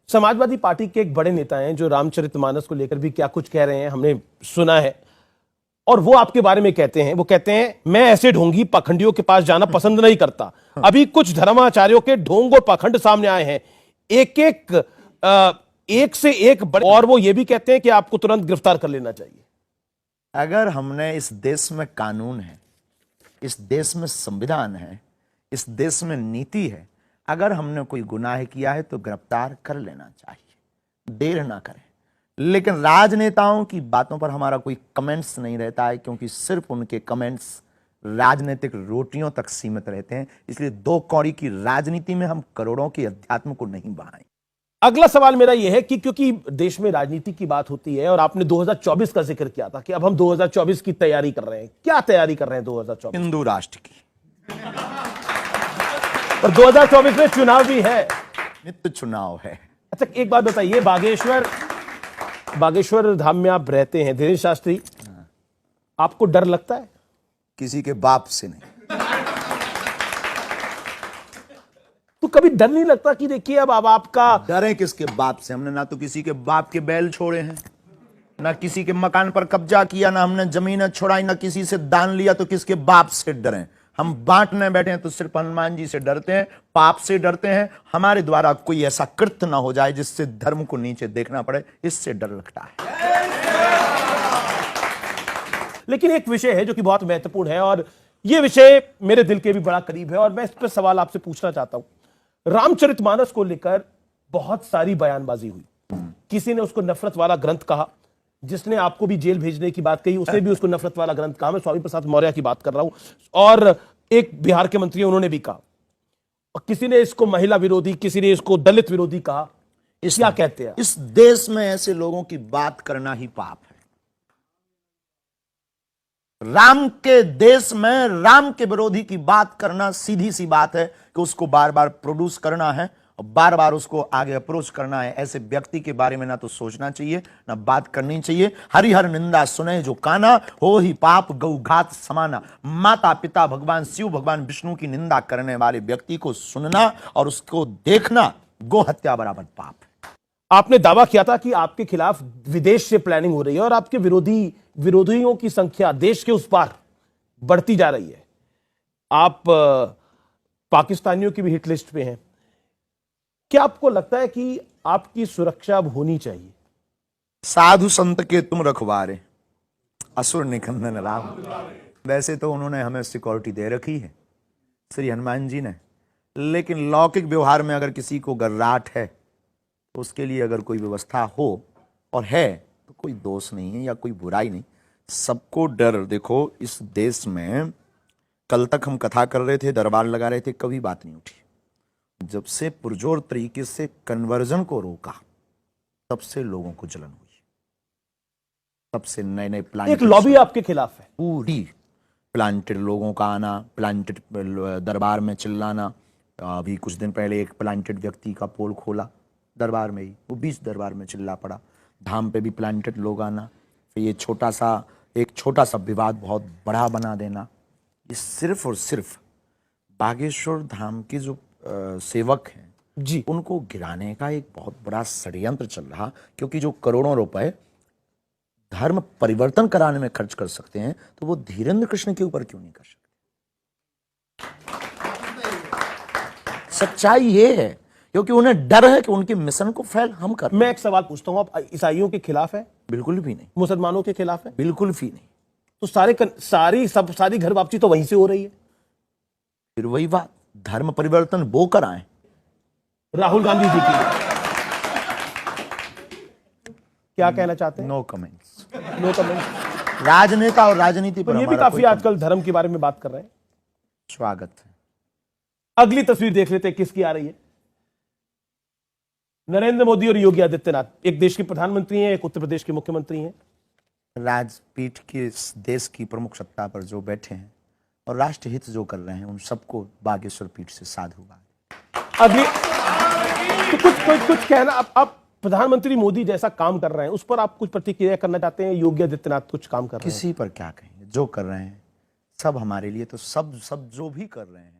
Samajwadi party के एक बड़े नेता हैं जो रामचरितमानस को लेकर भी क्या कुछ कह रहे हैं, हमने सुना है। और वो आपके बारे में कहते हैं, वो कहते हैं मैं ऐसे ढोंगी पाखंडियों के पास जाना पसंद नहीं करता। अभी कुछ धर्माचार्यों के ढोंग और पाखंड सामने आए हैं, एक से एक बड़े, और वो ये भी कहते हैं कि आपको तुरंत गिरफ्तार कर लेना चाहिए। अगर हमने, इस देश में कानून है, इस देश में संविधान है, इस देश में नीति है, अगर हमने कोई गुनाह किया है तो गिरफ्तार कर लेना चाहिए, देर ना करें। लेकिन राजनेताओं की बातों पर हमारा कोई कमेंट्स नहीं रहता है, क्योंकि सिर्फ उनके कमेंट्स राजनीतिक रोटियों तक सीमित रहते हैं। इसलिए दो कौड़ी की राजनीति में हम करोड़ों के अध्यात्म को नहीं बढ़ाएं। अगला सवाल मेरा यह है कि क्योंकि देश में राजनीति की बात होती है और आपने 2024 का जिक्र किया था कि अब हम 2024 की तैयारी कर रहे हैं, क्या तैयारी कर रहे हैं 2024? हिंदू राष्ट्र की। और 2024 में चुनाव भी है, नित्य चुनाव है। अच्छा एक बात बताइए, बागेश्वर धाम में आप रहते हैं धीरेन्द्र शास्त्री, आपको डर लगता है? किसी के बाप से नहीं। तो कभी डर नहीं लगता कि देखिए अब आपका डरे किसके बाप से? हमने ना तो किसी के बाप के बैल छोड़े हैं, ना किसी के मकान पर कब्जा किया, ना हमने जमीन छोड़ाई, ना किसी से दान लिया, तो किसके बाप से डरें? हम बांटने बैठे हैं तो सिर्फ हनुमान जी से डरते हैं, पाप से डरते हैं। हमारे द्वारा कोई ऐसा कृत्य ना हो जाए जिससे धर्म को नीचे देखना पड़े, इससे डर लगता है। लेकिन एक विषय है जो कि बहुत महत्वपूर्ण है और यह विषय मेरे दिल के भी बड़ा करीब है और मैं इस पर सवाल आपसे पूछना चाहता हूं। रामचरितमानस को लेकर बहुत सारी बयानबाजी हुई, किसी ने उसको नफरत वाला ग्रंथ कहा, जिसने आपको भी जेल भेजने की बात कही उसने भी उसको नफरत वाला ग्रंथ कहा। मैं स्वामी प्रसाद मौर्य की बात कर रहा हूं, और एक बिहार के मंत्री उन्होंने भी कहा, और किसी ने इसको महिला विरोधी, किसी ने इसको दलित विरोधी कहा। क्या कहते हैं? इस देश में ऐसे लोगों की बात करना ही पाप है। राम के देश में राम के विरोधी की बात करना सीधी सी बात है कि उसको बार बार प्रोड्यूस करना है और बार बार उसको आगे अप्रोच करना है। ऐसे व्यक्ति के बारे में ना तो सोचना चाहिए ना बात करनी चाहिए। हरिहर निंदा सुने जो काना, हो ही पाप गौ घात समाना। माता पिता भगवान शिव भगवान विष्णु की निंदा करने वाले व्यक्ति को सुनना और उसको देखना गो हत्या बराबर पाप है। आपने दावा किया था कि आपके खिलाफ विदेश से प्लानिंग हो रही है और आपके विरोधियों की संख्या देश के उस पार बढ़ती जा रही है। आप पाकिस्तानियों की भी हिट लिस्ट पे हैं। क्या आपको लगता है कि आपकी सुरक्षा अब होनी चाहिए? साधु संत के तुम रखवारे, असुर निकंदन राम। वैसे तो उन्होंने हमें सिक्योरिटी दे रखी है श्री हनुमान जी ने, लेकिन लौकिक व्यवहार में अगर किसी को गर्राट है तो उसके लिए अगर कोई व्यवस्था हो और है तो कोई दोष नहीं है या कोई बुराई नहीं। सबको डर, देखो इस देश में कल तक हम कथा कर रहे थे, दरबार लगा रहे थे, कभी बात नहीं उठी। जब से पुरजोर तरीके से कन्वर्जन को रोका तब से लोगों को जलन हुई, तब से नए नए प्लान, एक लॉबी आपके खिलाफ है पूरी। प्लांटेड लोगों का आना, प्लांटेड दरबार में चिल्लाना। अभी कुछ दिन पहले एक प्लांटेड व्यक्ति का पोल खोला दरबार में ही, वो 20 दरबार में चिल्ला पड़ा। धाम पे भी प्लांटेड लोग आना, फिर ये एक छोटा सा विवाद बहुत बड़ा बना देना। ये सिर्फ और सिर्फ बागेश्वर धाम के जो सेवक हैं जी, उनको गिराने का एक बहुत बड़ा षड्यंत्र चल रहा। क्योंकि जो करोड़ों रुपए धर्म परिवर्तन कराने में खर्च कर सकते हैं तो वो धीरेन्द्र कृष्ण के ऊपर क्यों नहीं कर सकते? सच्चाई ये है, क्योंकि उन्हें डर है कि उनके मिशन को फेल हम कर। मैं एक सवाल पूछता हूं, आप ईसाइयों के खिलाफ है? बिल्कुल भी नहीं। मुसलमानों के खिलाफ है? बिल्कुल भी नहीं। तो सारी घर वापसी तो वहीं से हो रही है। फिर वही बात, धर्म परिवर्तन वो कराएं राहुल गांधी जी की। क्या कहना चाहते हैं? No comments. No comments. राजनेता और राजनीति पर ये भी काफी आजकल धर्म के बारे में बात कर रहे हैं। स्वागत है। अगली तस्वीर देख लेते हैं किसकी आ रही है। नरेंद्र मोदी और योगी आदित्यनाथ, एक देश के प्रधानमंत्री हैं, एक उत्तर प्रदेश के मुख्यमंत्री हैं। राजपीठ की इस देश की प्रमुख सत्ता पर जो बैठे हैं और राष्ट्र हित जो कर रहे हैं, उन सबको बागेश्वर पीठ से साधुवाद। अगली तो कुछ कहना, आप प्रधानमंत्री मोदी जैसा काम कर रहे हैं, उस पर आप कुछ प्रतिक्रिया करना चाहते हैं? योगी आदित्यनाथ कुछ काम कर रहे हैं? किसी पर क्या कहेंगे, जो कर रहे हैं सब हमारे लिए, तो सब जो भी कर रहे हैं